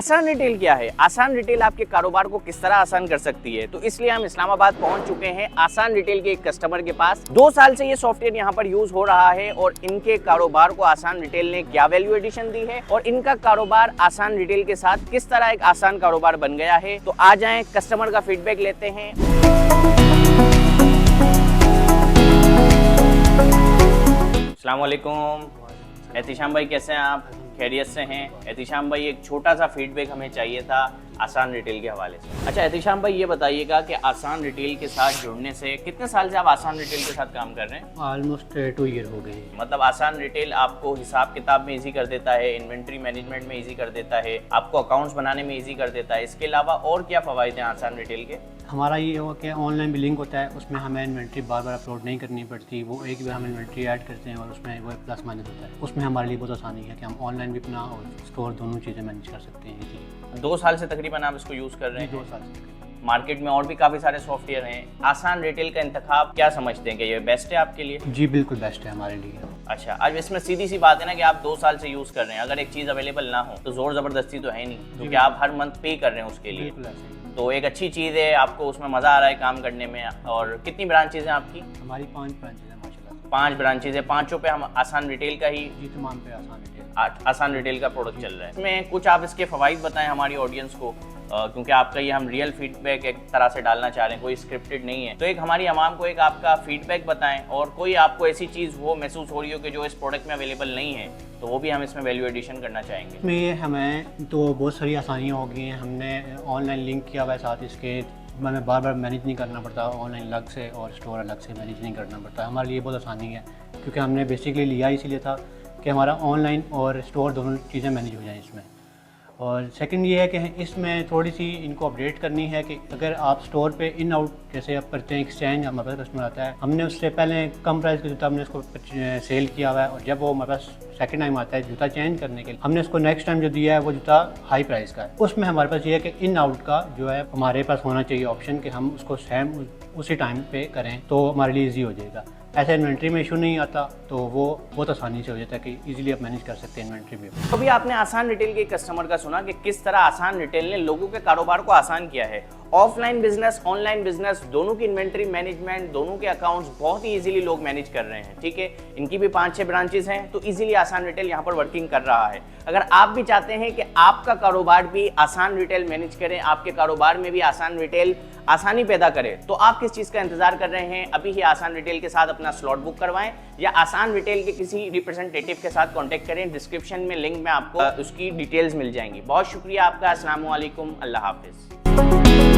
आसान रिटेल क्या है? आसान रिटेल आपके कारोबार को किस तरह आसान कर सकती है, तो इसलिए हम इस्लामाबाद पहुंच चुके हैं आसान रिटेल के एक कस्टमर के पास। 2 साल से ये सॉफ्टवेयर यहाँ पर यूज हो रहा है और इनके कारोबार को आसान रिटेल ने क्या वैल्यू एडिशन दी है और इनका कारोबार आसान रिटेल के साथ किस तरह एक आसान कारोबार बन गया है। तो आ जाएं, कस्टमर का फीडबैक लेते हैं। अस्सलाम वालेकुम। एहतिशाम भाई, कैसे हैं आप? खैरियत से हैं? एहतिशाम भाई, एक छोटा सा फीडबैक हमें चाहिए था आसान रिटेल के हवाले से। अच्छा एहतिशाम भाई, ये बताइएगा कि आसान रिटेल के साथ जुड़ने से कितने साल से आप आसान रिटेल के साथ काम कर रहे हैं? ऑलमोस्ट 2 ईयर हो गए। मतलब आसान रिटेल आपको हिसाब किताब में इजी कर देता है, इन्वेंट्री मैनेजमेंट में इजी कर देता है, आपको अकाउंट्स बनाने में इजी कर देता है। इसके अलावा और क्या फ़वाइद हैं आसान रिटेल के? हमारा ये हो कि ऑनलाइन बिलिंग होता है, उसमें हमें इन्वेंट्री बार बार अपलोड नहीं करनी पड़ती। वो एक बार हम इन्वेंट्री ऐड करते हैं और उसमें वो प्लस माइनस होता है। उसमें हमारे लिए बहुत आसानी है कि हम ऑनलाइन भी अपना और स्टोर दोनों चीज़ें मैनेज कर सकते हैं इजीली। 2 साल से तकरीबन आप इसको यूज़ कर रहे हैं? 2 साल से। मार्केट में और भी काफ़ी सारे सॉफ्टवेयर हैं। आसान रिटेल का इंतखाब क्या समझते हैं कि ये बेस्ट है आपके लिए? जी बिल्कुल बेस्ट है हमारे लिए। अच्छा, अब इसमें सीधी सी बात है ना कि आप 2 साल से यूज़ कर रहे हैं। अगर एक चीज़ अवेलेबल ना हो तो ज़ोर ज़बरदस्ती तो है नहीं, क्योंकि आप हर मंथ पे कर रहे हैं उसके लिए। बिल्कुल ऐसे ही। तो एक अच्छी चीज़ है, आपको उसमें मज़ा आ रहा है काम करने में। और कितनी ब्रांचेज हैं आपकी? हमारी 5 ब्रांचेज हैं माशाल्लाह। 5 ब्रांचेज है, 5 पे हम आसान रिटेल का ही जी तमाम पे आसान रिटेल। आसान रिटेल का प्रोडक्ट चल रहा है। इसमें कुछ आप इसके फ़वाइद बताएं हमारी ऑडियंस को, क्योंकि आपका ये हम रियल फीडबैक एक तरह से डालना चाह रहे हैं, कोई स्क्रिप्टेड नहीं है। तो एक हमारी आवाम को एक आपका फीडबैक बताएं, और कोई आपको ऐसी चीज़ वो महसूस हो रही हो कि जो इस प्रोडक्ट में अवेलेबल नहीं है, तो वो भी हम इसमें वैल्यू एडिशन करना चाहेंगे। इसमें हमें तो बहुत सारी आसानियाँ हो गई हैं। हमने ऑनलाइन लिंक किया हुआ है साथ इसके, हमें बार बार मैनेज नहीं करना पड़ता, ऑनलाइन अलग से और स्टोर अलग से मैनेज नहीं करना पड़ता। हमारे लिए बहुत आसानी है, क्योंकि हमने बेसिकली लिया इसीलिए था कि हमारा ऑनलाइन और स्टोर दोनों चीज़ें मैनेज हो जाएं इसमें। और सेकंड ये है कि इसमें थोड़ी सी इनको अपडेट करनी है कि अगर आप स्टोर पे इन आउट जैसे आप करते हैं, एक्सचेंज हमारे पास कस्टमर आता है, हमने उससे पहले कम प्राइस का जूता हमने उसको सेल किया हुआ है, और जब वो हमारे पास सेकंड टाइम आता है जूता चेंज करने के लिए, हमने उसको नेक्स्ट टाइम जो दिया है वो जूता हाई प्राइस का है। उसमें हमारे पास ये है कि इन आउट का जो है हमारे पास होना चाहिए ऑप्शन कि हम उसको सेम उसी टाइम पे करें, तो हमारे लिए ईजी हो जाएगा। ऐसा इन्वेंट्री में इशू नहीं आता, तो वो बहुत आसानी से हो जाता है कि इजीली आप मैनेज कर सकते हैं इन्वेंट्री भी। अभी आपने आसान रिटेल के कस्टमर का सुना कि किस तरह आसान रिटेल ने लोगों के कारोबार को आसान किया है। ऑफलाइन बिजनेस, ऑनलाइन बिजनेस, दोनों की इन्वेंट्री मैनेजमेंट, दोनों के अकाउंट्स बहुत ही इजीली लोग मैनेज कर रहे हैं। ठीक है, इनकी भी 5-6 ब्रांचेस हैं, तो इजीली आसान रिटेल यहाँ पर वर्किंग कर रहा है। अगर आप भी चाहते हैं कि आपका कारोबार भी आसान रिटेल मैनेज करें, आपके कारोबार में भी आसान रिटेल आसानी पैदा करे, तो आप किस चीज़ का इंतजार कर रहे हैं? अभी ही आसान रिटेल के साथ अपना स्लॉट बुक करवाएं या आसान रिटेल के किसी रिप्रेजेंटेटिव के साथ कांटेक्ट करें। डिस्क्रिप्शन में लिंक में आपको उसकी डिटेल्स मिल जाएंगी। बहुत शुक्रिया आपका। अस्सलाम वालेकुम, अल्लाह हाफिज़।